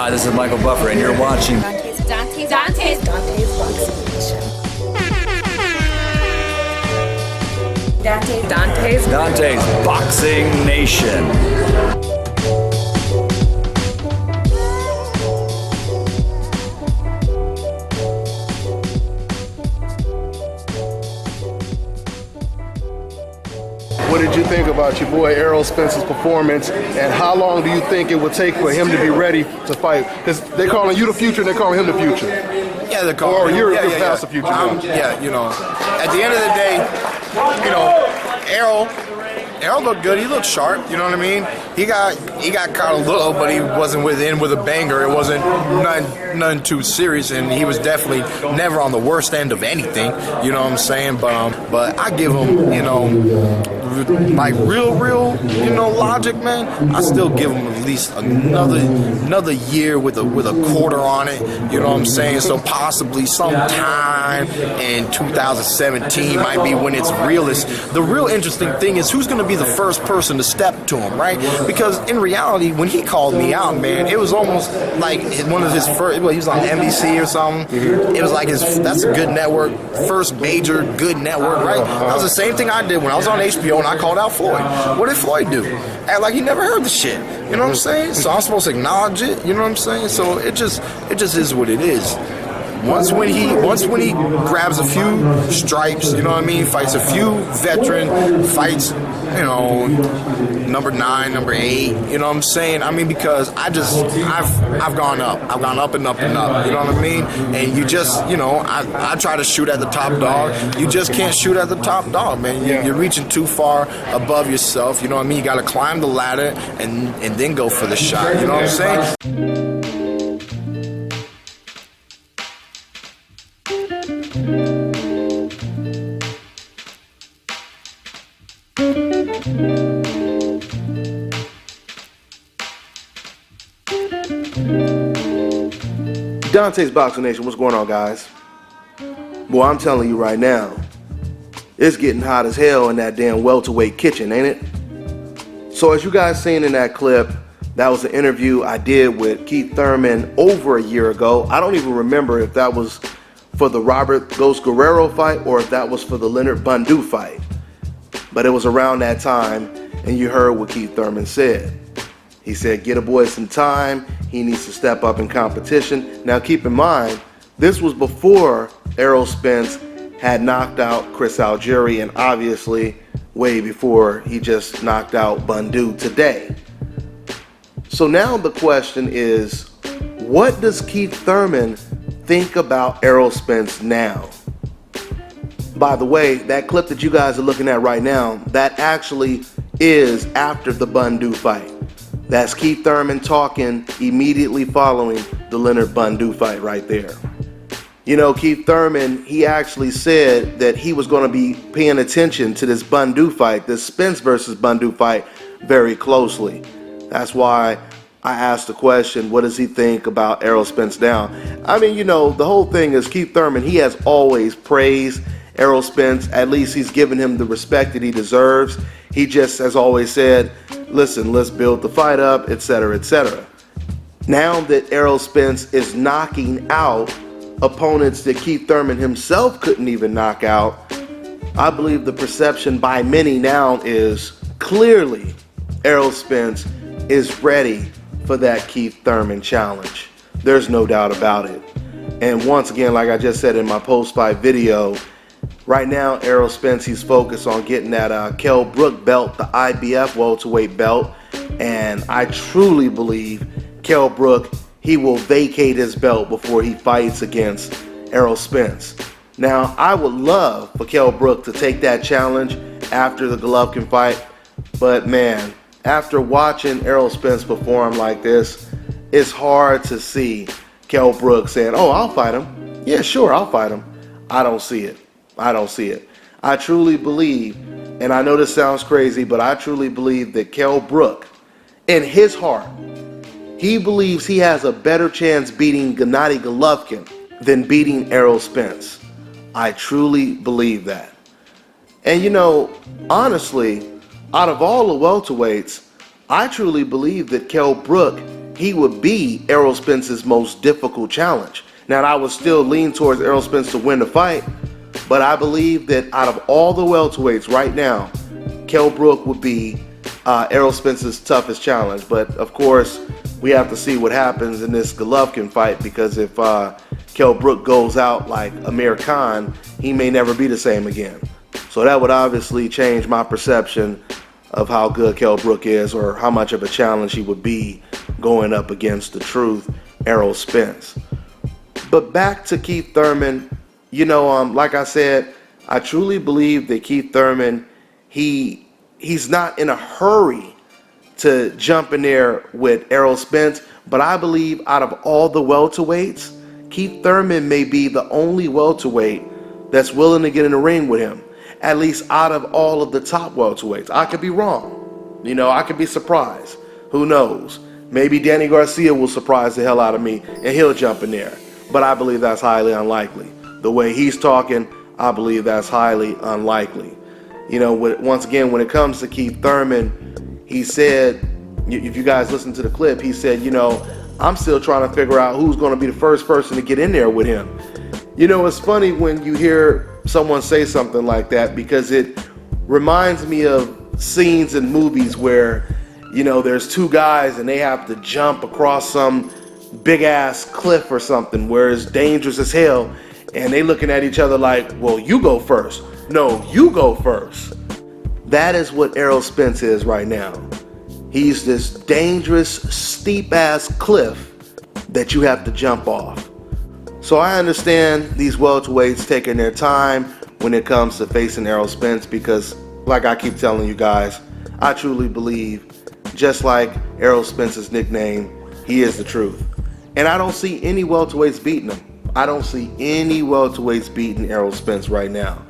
Hi, this is Michael Buffer, and you're watching Dontae'S Boxing Nation. What did you think about your boy Errol Spence's performance, and how long do you think it would take for him to be ready to fight? Because they're calling you the future, and they're calling him the future. Yeah, they're calling. Or you're yeah, past the future. Yeah, you know, at the end of the day, you know, Errol looked good. He looked sharp. You know what I mean? He got caught a little, but he wasn't with a banger. It wasn't none too serious, and he was definitely never on the worst end of anything. You know what I'm saying? But I give him, you know, like real, you know, logic, man. I still give him at least another year with a quarter on it. You know what I'm saying? So possibly sometime in 2017 might be when it's realist. The real interesting thing is who's going to be the first person to step to him, right? Because in reality, when he called me out, man, it was almost like one of his first. Well, he was on NBC or something. It was like that's a good network, first major good network, right? That was the same thing I did when I was on HBO and I called out Floyd. What did Floyd do? Act like he never heard the shit. You know what I'm saying? So I'm supposed to acknowledge it. You know what I'm saying? So it just is what it is. Once when he grabs a few stripes, you know what I mean, fights a few veteran fights, you know, number 9, number 8, you know what I'm saying? I mean, because I've gone up and up and up, you know what I mean? And you just, you know, I try to shoot at the top dog. You just can't shoot at the top dog, man. You're reaching too far above yourself, you know what I mean? You got to climb the ladder and then go for the shot, you know what I'm saying? Dontae'S Boxing Nation, what's going on, guys? Boy, I'm telling you right now, it's getting hot as hell in that damn welterweight kitchen, ain't it? So as you guys seen in that clip, that was an interview I did with Keith Thurman over a year ago. I don't even remember if that was for the Robert Ghost Guerrero fight or if that was for the Leonard Bundu fight. But it was around that time, and you heard what Keith Thurman said. He said, get a boy some time. He needs to step up in competition. Now, keep in mind, this was before Errol Spence had knocked out Chris Algieri, and obviously way before he just knocked out Bundu today. So now the question is, what does Keith Thurman think about Errol Spence now? By the way, that clip that you guys are looking at right now, that actually is after the Bundu fight. That's Keith Thurman talking immediately following the Leonard Bundu fight right there. You know, Keith Thurman, he actually said that he was going to be paying attention to this Bundu fight, this Spence versus Bundu fight, very closely. That's why I asked the question, what does he think about Errol Spence now? I mean, you know, the whole thing is Keith Thurman, he has always praised Errol Spence. At least he's given him the respect that he deserves. He just has always said, listen, let's build the fight up, etc., etc. Now that Errol Spence is knocking out opponents that Keith Thurman himself couldn't even knock out, I believe the perception by many now is clearly Errol Spence is ready for that Keith Thurman challenge. There's no doubt about it. And once again, like I just said in my post-fight video, right now, Errol Spence, he's focused on getting that Kell Brook belt, the IBF welterweight belt. And I truly believe Kell Brook, he will vacate his belt before he fights against Errol Spence. Now, I would love for Kell Brook to take that challenge after the Golovkin fight. But man, after watching Errol Spence perform like this, it's hard to see Kell Brook saying, oh, I'll fight him. Yeah, sure, I'll fight him. I don't see it. I don't see it. I truly believe, and I know this sounds crazy, but I truly believe that Kell Brook, in his heart, he believes he has a better chance beating Gennady Golovkin than beating Errol Spence. I truly believe that. And you know, honestly, out of all the welterweights, I truly believe that Kell Brook he would be Errol Spence's most difficult challenge. Now, I would still lean towards Errol Spence to win the fight, but I believe that out of all the welterweights right now, Kell Brook would be Errol Spence's toughest challenge. But of course, we have to see what happens in this Golovkin fight, because if Kell Brook goes out like Amir Khan, he may never be the same again. So that would obviously change my perception of how good Kell Brook is, or how much of a challenge he would be going up against the truth, Errol Spence. But back to Keith Thurman, you know, like I said, I truly believe that Keith Thurman, he's not in a hurry to jump in there with Errol Spence, but I believe out of all the welterweights, Keith Thurman may be the only welterweight that's willing to get in the ring with him, at least out of all of the top welterweights. I could be wrong. You know, I could be surprised. Who knows? Maybe Danny Garcia will surprise the hell out of me and he'll jump in there. But I believe that's highly unlikely. The way he's talking, I believe that's highly unlikely. You know, once again, when it comes to Keith Thurman, he said, if you guys listen to the clip, he said, you know, I'm still trying to figure out who's going to be the first person to get in there with him. You know, it's funny when you hear someone say something like that, because it reminds me of scenes in movies where, you know, there's two guys and they have to jump across some big ass cliff or something where it's dangerous as hell, and they looking at each other like, well, you go first. No, you go first. That is what Errol Spence is right now. He's this dangerous, steep ass cliff that you have to jump off. So I understand these welterweights taking their time when it comes to facing Errol Spence, because like I keep telling you guys, I truly believe, just like Errol Spence's nickname, he is the truth. And I don't see any welterweights beating him. I don't see any welterweights beating Errol Spence right now.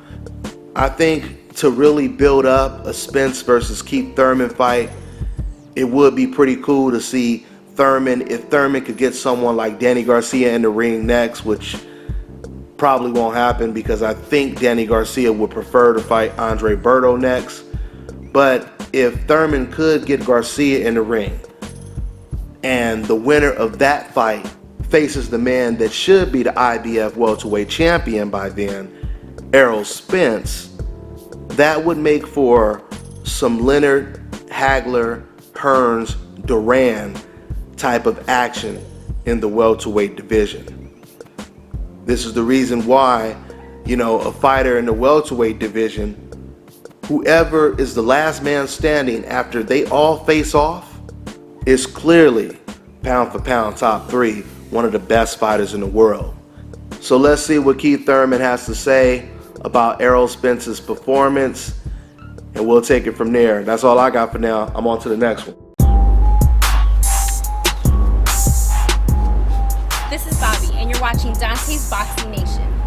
I think to really build up a Spence versus Keith Thurman fight, it would be pretty cool to see Thurman, if Thurman could get someone like Danny Garcia in the ring next, which probably won't happen because I think Danny Garcia would prefer to fight Andre Berto next. But if Thurman could get Garcia in the ring, and the winner of that fight faces the man that should be the IBF welterweight champion by then, Errol Spence, that would make for some Leonard, Hagler, Hearns, Duran type of action in the welterweight division. This is the reason why, you know, a fighter in the welterweight division, whoever is the last man standing after they all face off, is clearly, pound for pound, top three, one of the best fighters in the world. So let's see what Keith Thurman has to say about Errol Spence's performance, and we'll take it from there. That's all I got for now. I'm on to the next one. This is Bobby, and you're watching Dante's Boxing Nation.